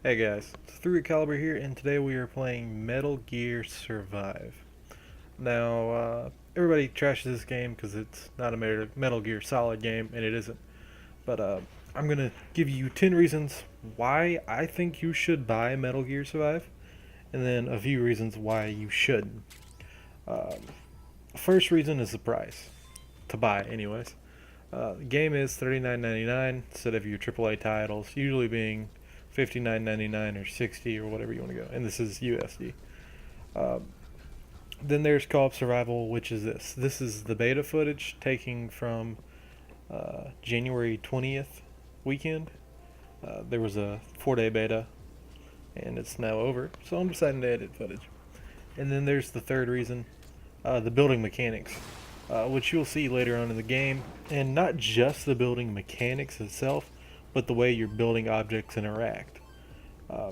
Hey guys, it's 3 Caliber here, and today we are playing Metal Gear Survive. Now, everybody trashes this game because it's not a Metal Gear Solid game, and it isn't. But I'm gonna give you 10 reasons why I think you should buy Metal Gear Survive, and then a few reasons why you shouldn't. Um, First reason is the price to buy, anyways. The game is $39.99 instead of your AAA titles, usually being $59.99 or 60 or whatever you want to go. And this is USD. Uh, then there's Co-op Survival, which is this. This is the beta footage taking from January 20th weekend. There was a 4-day beta, and it's now over. So I'm deciding to edit footage. And then there's the third reason, the building mechanics, which you'll see later on in the game. And not just the building mechanics itself, but the way your building objects interact. Uh,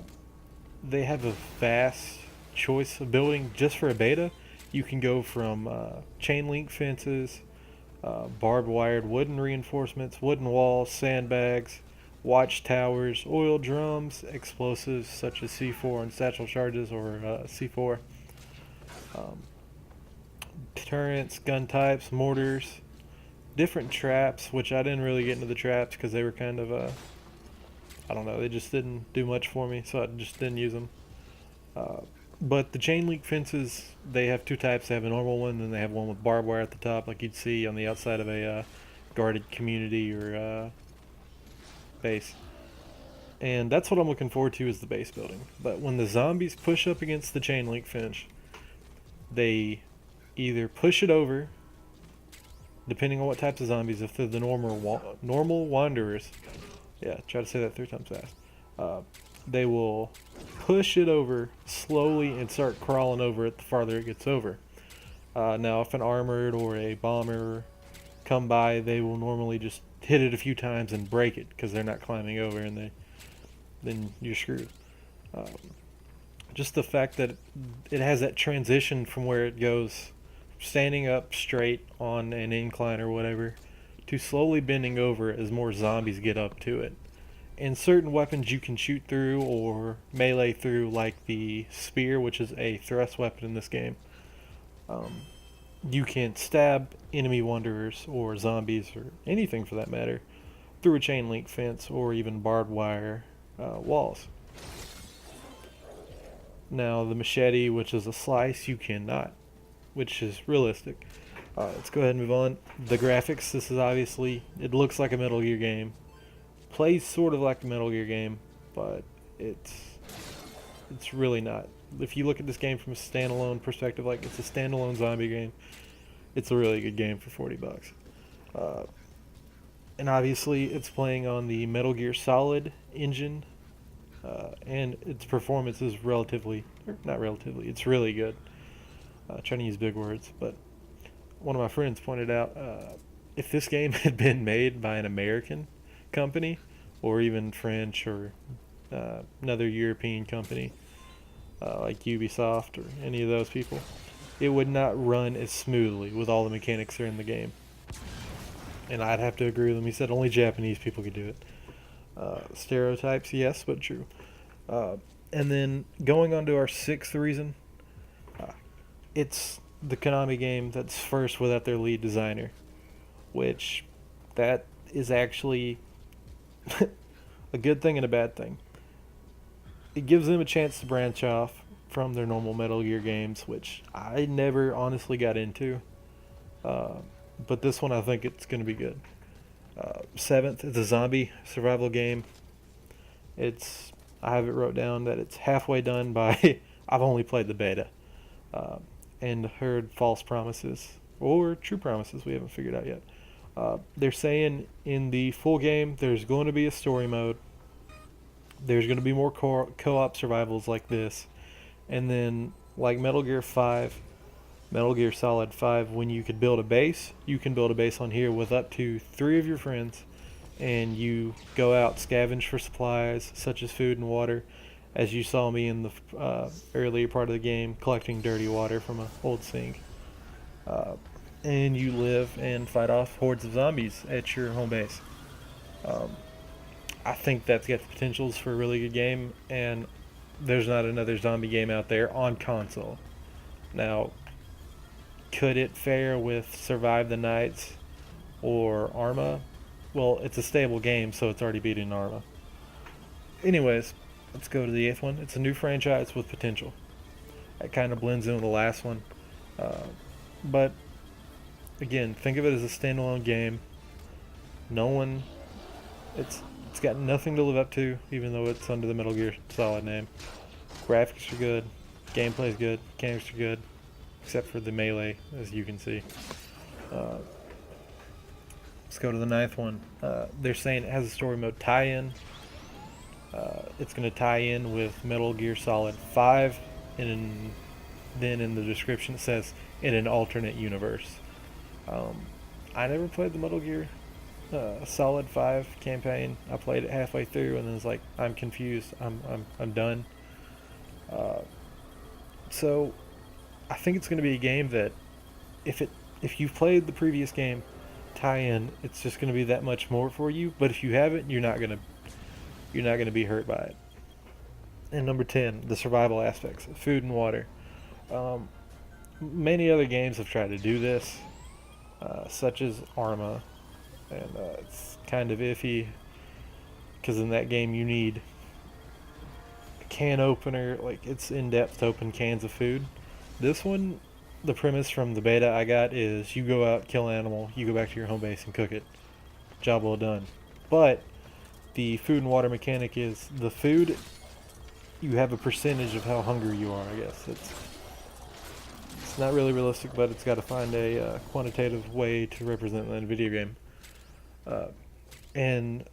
they have a vast choice of building just for a beta. You can go from chain link fences, barbed wired wooden reinforcements, wooden walls, sandbags, watchtowers, oil drums, explosives such as C4 and satchel charges or C4, um, turrets, gun types, mortars, different traps, which I didn't really get into the traps because they were kind of, I don't know, they just didn't do much for me, so I just didn't use them. Uh, but the chain link fences, they have two types. They have a normal one, and they have one with barbed wire at the top, like you'd see on the outside of a guarded community or base. And that's what I'm looking forward to is the base building. But when the zombies push up against the chain link fence, they either push it over, depending on what types of zombies. If they're the normal wanderers, yeah, try to say that 3 times fast. Uh, they will push it over slowly and start crawling over it the farther it gets over. Now, if an armored or a bomber come by, they will normally just hit it a few times and break it because they're not climbing over, and then you're screwed. Um, just the fact that it has that transition from where it goes standing up straight on an incline or whatever to slowly bending over as more zombies get up to it. And certain weapons you can shoot through or melee through, like the spear, which is a thrust weapon in this game. Um, you can stab enemy wanderers or zombies or anything for that matter through a chain link fence or even barbed wire walls. Now, the machete, which is a slice, you cannot, which is realistic. Let's go ahead and move on. The graphics, this is obviously, it looks like a Metal Gear game. Plays sort of like a Metal Gear game, but it's really not. If you look at this game from a standalone perspective, like it's a standalone zombie game, it's a really good game for $40. Uh, and obviously, it's playing on the Metal Gear Solid engine, and its performance is not relatively, it's really good. Trying to use big words, but one of my friends pointed out if this game had been made by an American company or even French or another European company like Ubisoft or any of those people, it would not run as smoothly with all the mechanics that are in the game. And I'd have to agree with him. He said only Japanese people could do it. Stereotypes, yes, but true. Uh, and then going on to our sixth reason, uh, it's the Konami game that's first without their lead designer, which that is actually a good thing and a bad thing. It gives them a chance to branch off from their normal Metal Gear games, which I never honestly got into. Uh, but this one I think it's going to be good. Seventh, it's a zombie survival game. I have it wrote down that it's halfway done by. I've only played the beta, uh, and heard false promises or true promises we haven't figured out yet. They're saying in the full game there's going to be a story mode. There's going to be more co-op survivals like this, and then like Metal Gear 5, Metal Gear Solid 5, when you could build a base, you can build a base on here with up to 3 of your friends, and you go out scavenge for supplies such as food and water, as you saw me in the earlier part of the game collecting dirty water from an old sink. Uh, and you live and fight off hordes of zombies at your home base. Um, I think that's got the potentials for a really good game, and there's not another zombie game out there on console. Now, could it fare with Survive the Nights or Arma? Well, it's a stable game, so it's already beating Arma. Anyways, let's go to the eighth one. It's a new franchise with potential. It kind of blends in with the last one. But again, think of it as a standalone game. No one, it's got nothing to live up to, even though it's under the Metal Gear Solid name. Graphics are good, gameplay's good, mechanics are good, except for the melee, as you can see. Let's go to the ninth one. They're saying it has a story mode tie-in. It's going to tie in with Metal Gear Solid 5, and then in the description it says in an alternate universe. I never played the Metal Gear Solid 5 campaign. I played it halfway through and then was like, I'm confused. I'm done. So I think it's going to be a game that if you've played the previous game tie-in, it's just going to be that much more for you. But if you haven't, you're not going to be hurt by it. And number 10, the survival aspects, food and water. Many other games have tried to do this, such as Arma, and it's kind of iffy because in that game you need a can opener, like it's in-depth to open cans of food. This one, the premise from the beta I got is you go out, kill an animal, you go back to your home base and cook it. Job well done. But the food and water mechanic is the food, you have a percentage of how hungry you are, I guess. It's not really realistic, but it's got to find a quantitative way to represent that in a video game. And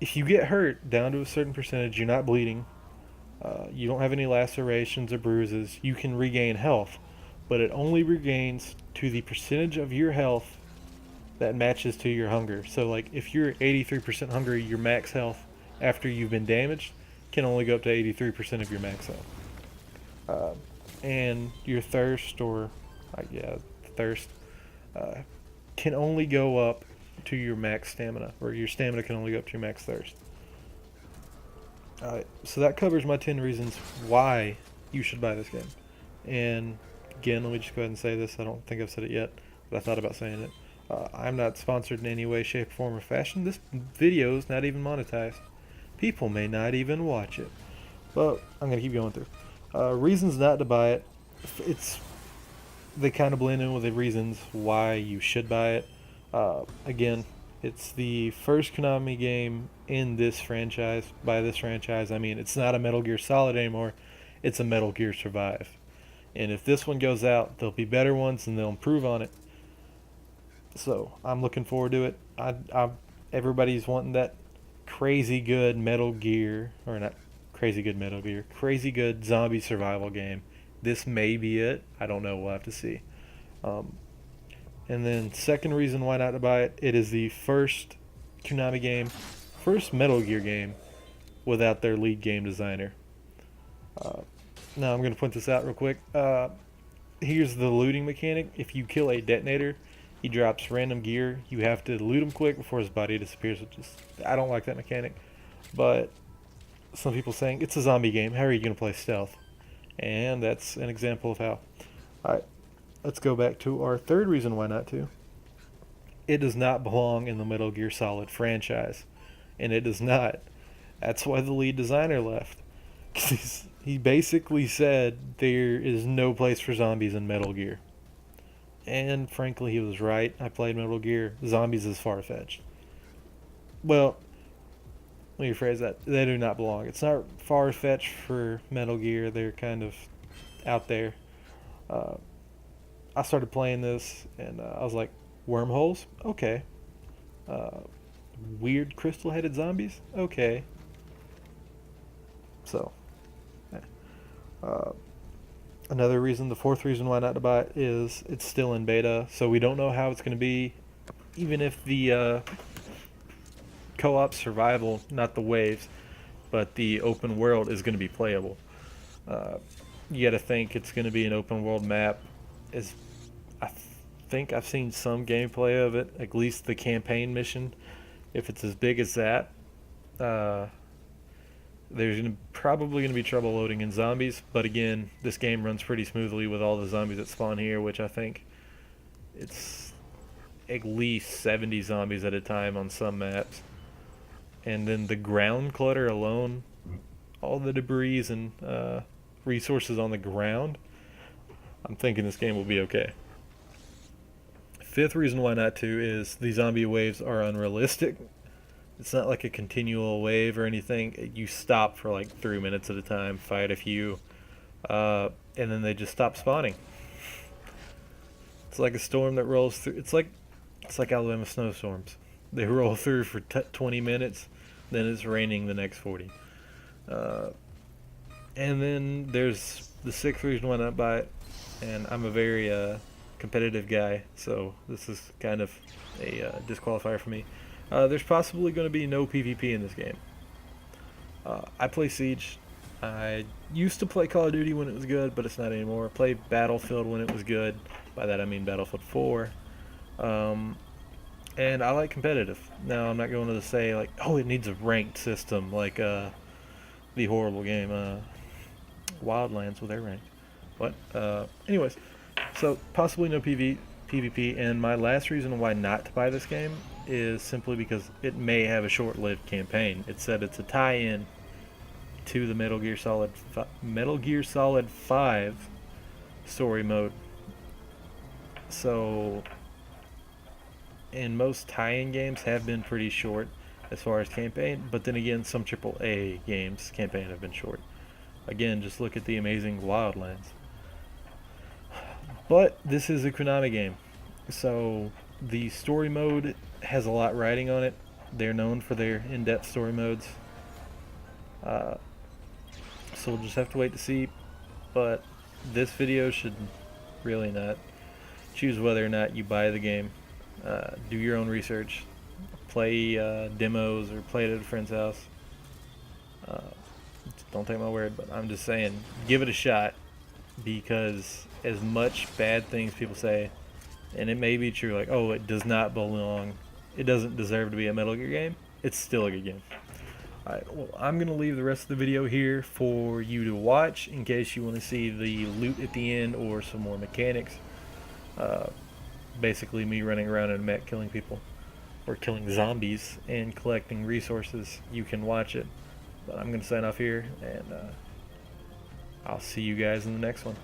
if you get hurt down to a certain percentage, you're not bleeding, you don't have any lacerations or bruises, you can regain health, but it only regains to the percentage of your health that matches to your hunger. So like if you're 83% hungry, your max health after you've been damaged can only go up to 83% of your max health. And your thirst, or thirst, can only go up to your max stamina, or your stamina can only go up to your max thirst. So that covers my 10 reasons why you should buy this game. And again, let me just go ahead and say this. I don't think I've said it yet, but I thought about saying it. I'm not sponsored in any way, shape, form, or fashion. This video is not even monetized. People may not even watch it. But I'm going to keep going through. Reasons not to buy it. They kind of blend in with the reasons why you should buy it. Again, it's the first Konami game in this franchise. By this franchise, I mean it's not a Metal Gear Solid anymore. It's a Metal Gear Survive. And if this one goes out, there'll be better ones and they'll improve on it. So I'm looking forward to it. Everybody's wanting that crazy good Metal Gear, or not crazy good Metal Gear, crazy good zombie survival game. This may be it. I don't know. We'll have to see. And then second reason why not to buy it, it is the first Konami game, first Metal Gear game without their lead game designer. Now I'm going to point this out real quick. Here's the looting mechanic. If you kill a detonator, he drops random gear. You have to loot him quick before his body disappears. I don't like that mechanic. But some people saying, it's a zombie game. How are you going to play stealth? And that's an example of how. Alright, let's go back to our third reason why not to. It does not belong in the Metal Gear Solid franchise. And it does not. That's why the lead designer left. He basically said there is no place for zombies in Metal Gear. And frankly, he was right. I played Metal Gear. Zombies is far-fetched. Well, let me rephrase that. They do not belong. It's not far-fetched for Metal Gear. They're kind of out there. I started playing this, and I was like, wormholes? Okay. Weird crystal-headed zombies? Okay. So, another reason, the fourth reason why not to buy it is it's still in beta, so we don't know how it's going to be. Even if the co-op survival, not the waves, but the open world is going to be playable. You got to think it's going to be an open world map. I think I've seen some gameplay of it, at least the campaign mission. If it's as big as that, Uh, there's probably going to be trouble loading in zombies, but again, this game runs pretty smoothly with all the zombies that spawn here, which I think it's at least 70 zombies at a time on some maps. And then the ground clutter alone, all the debris and resources on the ground, I'm thinking this game will be okay. Fifth reason why not to is the zombie waves are unrealistic. It's not like a continual wave or anything. You stop for like 3 minutes at a time, fight a few, and then they just stop spawning. It's like a storm that rolls through. It's like Alabama snowstorms. They roll through for 20 minutes, then it's raining the next 40. And then there's the sixth reason why not buy it, and I'm a very competitive guy, so this is kind of a disqualifier for me. There's possibly going to be no PvP in this game. I play Siege. I used to play Call of Duty when it was good, but it's not anymore. I played Battlefield when it was good. By that I mean Battlefield 4. And I like competitive. Now, I'm not going to say, like, oh, it needs a ranked system, like the horrible game Wildlands with their rank. But, anyways, so possibly no PvP, and my last reason why not to buy this game is simply because it may have a short-lived campaign. It said it's a tie-in to the Metal Gear Solid 5 story mode. So, and most tie-in games have been pretty short as far as campaign, but then again, some AAA games campaign have been short. Again, just look at the amazing Wildlands. But this is a Konami game, so the story mode has a lot riding on it. They're known for their in-depth story modes. So we'll just have to wait to see. But this video should really not choose whether or not you buy the game. Do your own research. Play demos or play it at a friend's house. Don't take my word, but I'm just saying, give it a shot, because as much bad things people say, and it may be true, like, oh, it does not belong, it doesn't deserve to be a Metal Gear game, it's still a good game. Alright, well, I'm going to leave the rest of the video here for you to watch in case you want to see the loot at the end or some more mechanics. Basically me running around in a mech killing people, or killing zombies and collecting resources. You can watch it, but I'm going to sign off here, and I'll see you guys in the next one.